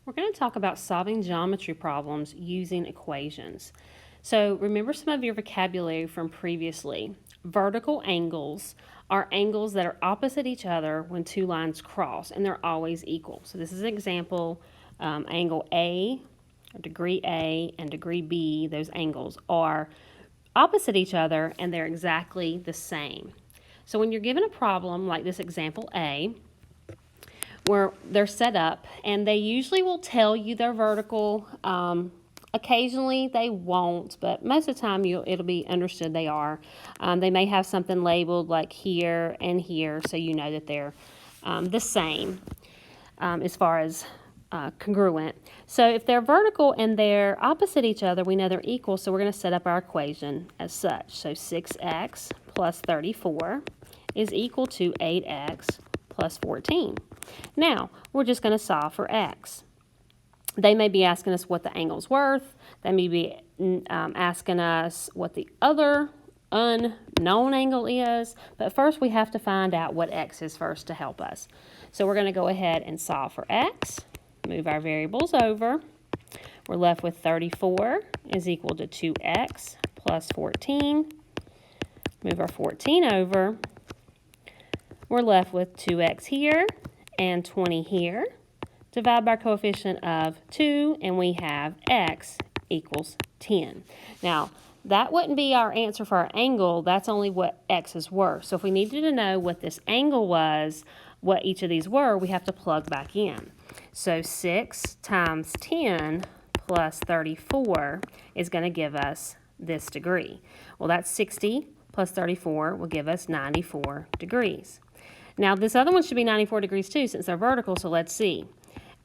We're going to talk about solving geometry problems using equations. So remember some of your vocabulary from previously. Vertical angles are angles that are opposite each other when two lines cross, and they're always equal. So this is an example, angle A, degree A, and degree B, those angles are opposite each other, and they're exactly the same. So when you're given a problem like this example A, where they're set up, and they usually will tell you they're vertical. Occasionally they won't, but most of the time it'll be understood they are. They may have something labeled like here and here, so you know that they're the same as far as congruent. So if they're vertical and they're opposite each other, we know they're equal, so we're going to set up our equation as such. So 6x plus 34 is equal to 8x plus 14. Now, we're just going to solve for x. They may be asking us what the angle's worth. They may be asking us what the other unknown angle is. But first, we have to find out what x is first to help us. So we're going to go ahead and solve for x. Move our variables over. We're left with 34 is equal to 2x plus 14. Move our 14 over. We're left with 2x here and 20 here. Divide by our coefficient of 2, and we have x equals 10. Now, that wouldn't be our answer for our angle. That's only what x is worth. So if we needed to know what this angle was, what each of these were, we have to plug back in. So 6 times 10 plus 34 is going to give us this degree. Well, that's 60 plus 34 will give us 94 degrees. Now, this other one should be 94 degrees too, since they're vertical, so let's see.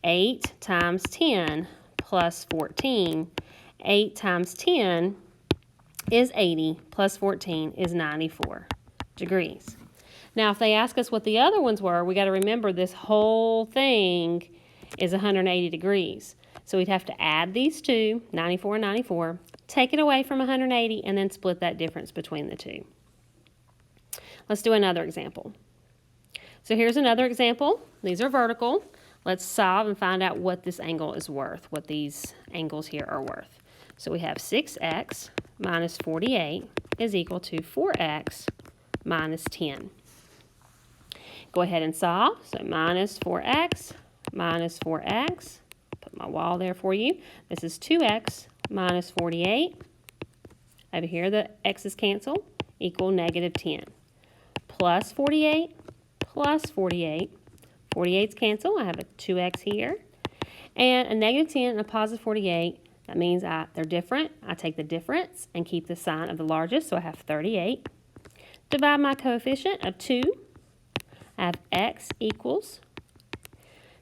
8 times 10 plus 14. 8 times 10 is 80, plus 14 is 94 degrees. Now, if they ask us what the other ones were, we got to remember this whole thing is 180 degrees. So we'd have to add these two, 94 and 94, take it away from 180, and then split that difference between the two. Let's do another example. So here's another example. These are vertical. Let's solve and find out what this angle is worth, what these angles here are worth. So we have 6x minus 48 is equal to 4x minus 10. Go ahead and solve. So minus 4x minus 4x. Put my wall there for you. This is 2x minus 48. Over here the x's cancel, equal negative 10. Plus 48 plus 48. 48's cancel. I have a 2x here. And a negative 10 and a positive 48. That means they're different. I take the difference and keep the sign of the largest. So I have 38. Divide my coefficient of 2. I have x equals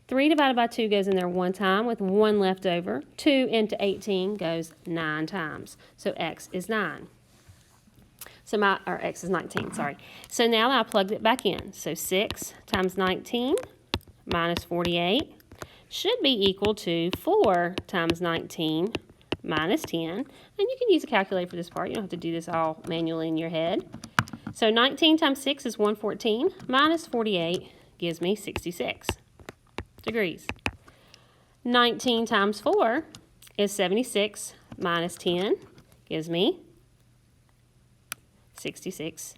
3 divided by 2 goes in there one time with 1 left over. 2 into 18 goes 9 times. So x is 9. Or x is 19, sorry. So now I plugged it back in. So 6 times 19 minus 48 should be equal to 4 times 19 minus 10. And you can use a calculator for this part. You don't have to do this all manually in your head. So 19 times 6 is 114. Minus 48 gives me 66 degrees. 19 times 4 is 76. Minus 10 gives me 66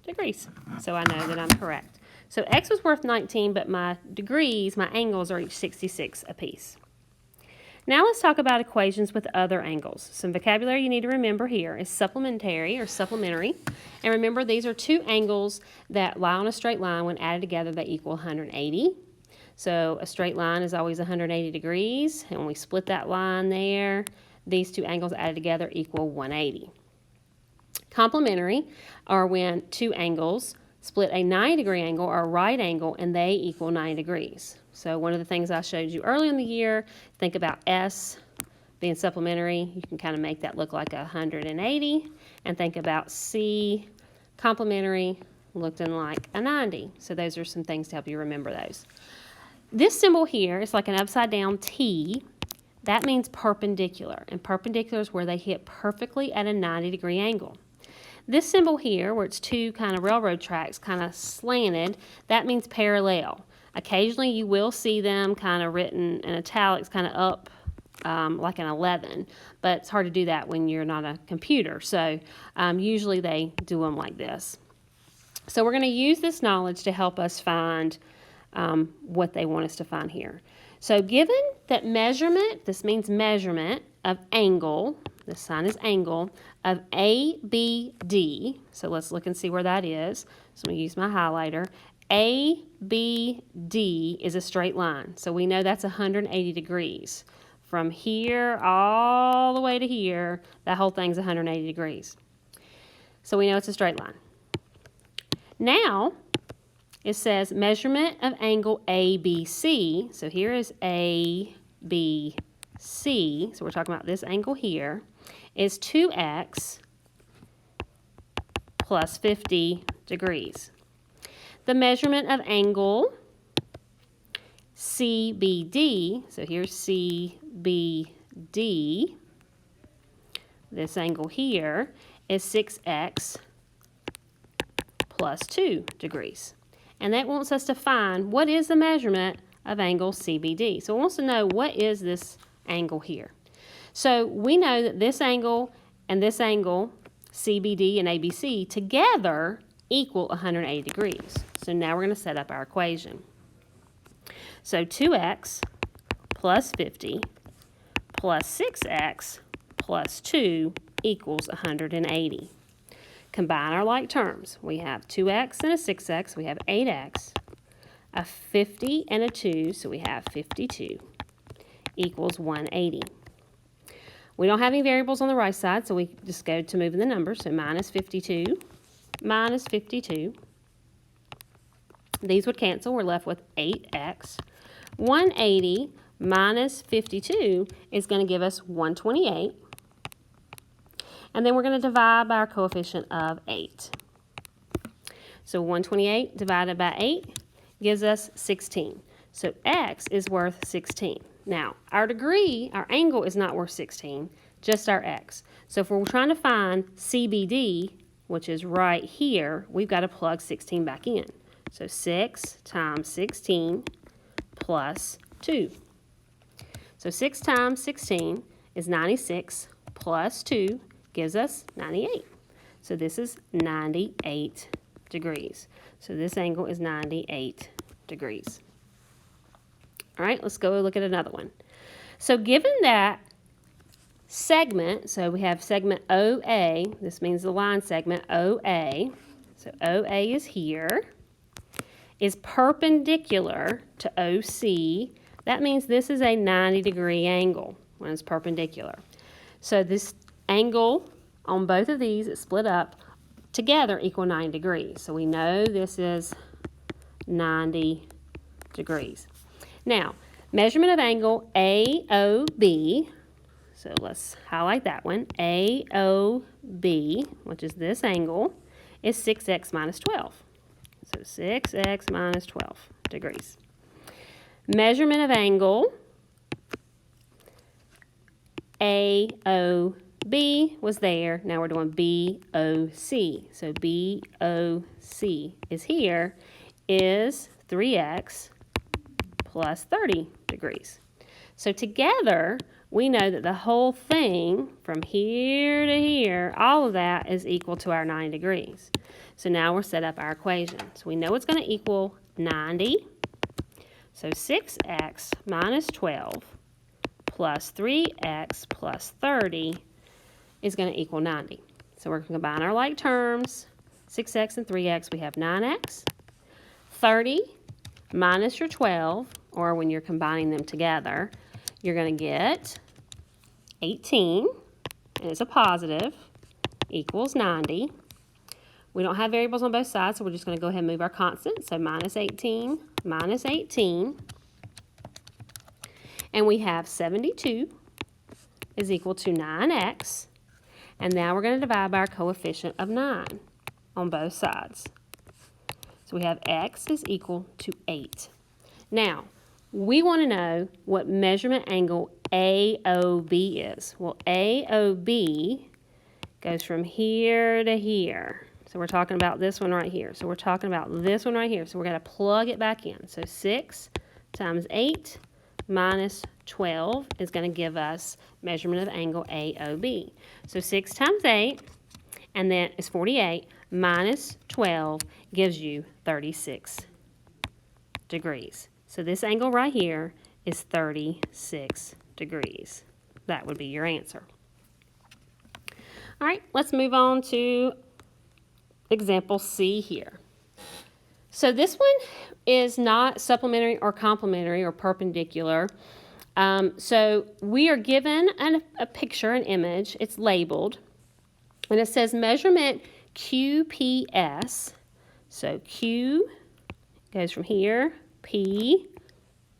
degrees. So I know that I'm correct. So x was worth 19, but my degrees, my angles, are each 66 apiece. Now let's talk about equations with other angles. Some vocabulary you need to remember here is supplementary. And remember, these are two angles that lie on a straight line. When added together, they equal 180. So a straight line is always 180 degrees. And when we split that line there, these two angles added together equal 180. Complementary are when two angles split a 90-degree angle or a right angle, and they equal 90 degrees. So one of the things I showed you early in the year, think about S being supplementary. You can kind of make that look like 180. And think about C, complementary, looking like a 90. So those are some things to help you remember those. This symbol here is like an upside-down T. That means perpendicular. And perpendicular is where they hit perfectly at a 90-degree angle. This symbol here, where it's two kind of railroad tracks kind of slanted, that means parallel. Occasionally you will see them kind of written in italics, kind of up like an 11, but it's hard to do that when you're not a computer. So usually they do them like this. So we're going to use this knowledge to help us find what they want us to find here. So given that measurement, this means measurement of angle, this sign is angle, of ABD, so let's look and see where that is. So I'm going to use my highlighter. ABD is a straight line, so we know that's 180 degrees. From here all the way to here, that whole thing's 180 degrees. So we know it's a straight line. Now, it says measurement of angle ABC. So here is ABC. So we're talking about this angle here. Is 2x plus 50 degrees. The measurement of angle CBD. So here's CBD. This angle here is 6x plus 2 degrees. And that wants us to find what is the measurement of angle CBD. So it wants to know what is this angle here. So we know that this angle, CBD and ABC, together equal 180 degrees. So now we're going to set up our equation. So 2x plus 50 plus 6x plus 2 equals 180. Combine our like terms. We have 2x and a 6x, we have 8x, a 50 and a 2, so we have 52, equals 180. We don't have any variables on the right side, so we just go to moving the numbers. So minus 52, minus 52. These would cancel. We're left with 8x. 180 minus 52 is going to give us 128. And then we're going to divide by our coefficient of 8. So 128 divided by 8 gives us 16. So x is worth 16. Now, our degree, our angle is not worth 16, just our x. So if we're trying to find CBD, which is right here, we've got to plug 16 back in. So 6 times 16 plus 2. So 6 times 16 is 96 plus 2 gives us 98. So this is 98 degrees. So this angle is 98 degrees. All right, let's go look at another one. So given that segment, so we have segment OA, this means the line segment OA, so OA is here, is perpendicular to OC. That means this is a 90-degree angle when it's perpendicular. So this angle on both of these is split up together equal 90 degrees. So we know this is 90 degrees. Now, measurement of angle AOB, so let's highlight that one. AOB, which is this angle, is 6x minus 12. So 6x minus 12 degrees. Measurement of angle AOB was there. Now we're doing BOC. So BOC is here, is 3x plus 30 degrees. So together, we know that the whole thing from here to here, all of that is equal to our 90 degrees. So now we're set up our equation. So we know it's going to equal 90. So 6x minus 12 plus 3x plus 30 is going to equal 90. So we're going to combine our like terms. 6x and 3x, we have 9x. 30 minus your 12, or when you're combining them together, you're going to get 18, and it's a positive, equals 90. We don't have variables on both sides, so we're just going to go ahead and move our constant. So minus 18, and we have 72 is equal to 9x, and now we're going to divide by our coefficient of 9 on both sides. So we have x is equal to 8. Now, we want to know what measurement angle AOB is. Well, AOB goes from here to here. So we're talking about this one right here. So we're talking about this one right here. So we're going to plug it back in. So 6 times 8 minus 12 is going to give us measurement of angle AOB. So 6 times 8, and then it's 48, minus 12 gives you 36 degrees. So this angle right here is 36 degrees. That would be your answer. All right, let's move on to example C here. So this one is not supplementary or complementary or perpendicular. So we are given a picture, an image. It's labeled, and it says measurement QPS. So Q goes from here, P,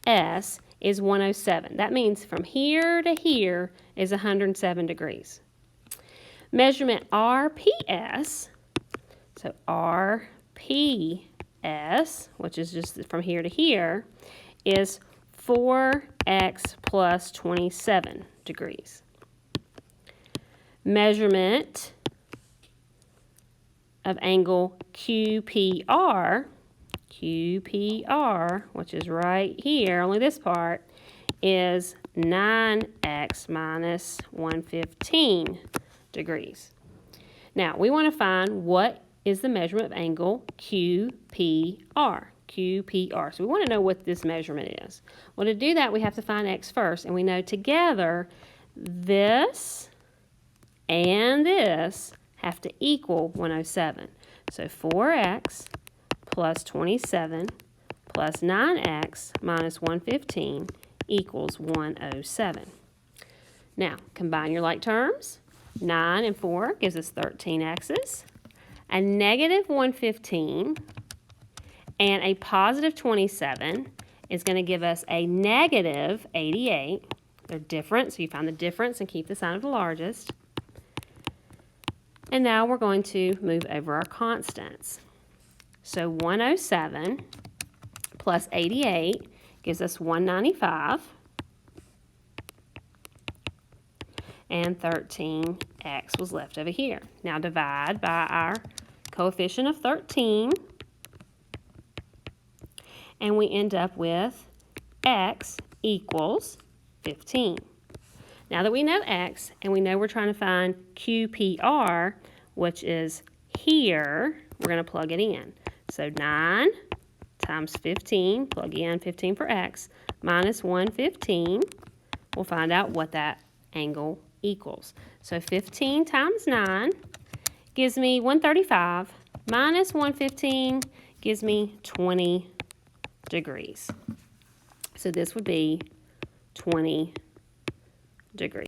S is 107. That means from here to here is 107 degrees. Measurement RPS, so RPS, which is just from here to here, is 4x plus 27 degrees. Measurement of angle QPR, which is right here, only this part, is 9x minus 115 degrees. Now, we want to find what is the measurement of angle QPR. So we want to know what this measurement is. Well, to do that, we have to find x first, and we know together this and this have to equal 107. So 4x plus 27 plus 9x minus 115 equals 107. Now, combine your like terms. 9 and 4 gives us 13x's. A negative 115 and a positive 27 is going to give us a negative 88. They're different, so you find the difference and keep the sign of the largest. And now we're going to move over our constants. So 107 plus 88 gives us 195. And 13x was left over here. Now divide by our coefficient of 13. And we end up with x equals 15. Now that we know x, and we know we're trying to find QPR, which is here, we're going to plug it in. So 9 times 15, plug in 15 for x, minus 115. We'll find out what that angle equals. So 15 times 9 gives me 135, minus 115 gives me 20 degrees. So this would be 20 degrees.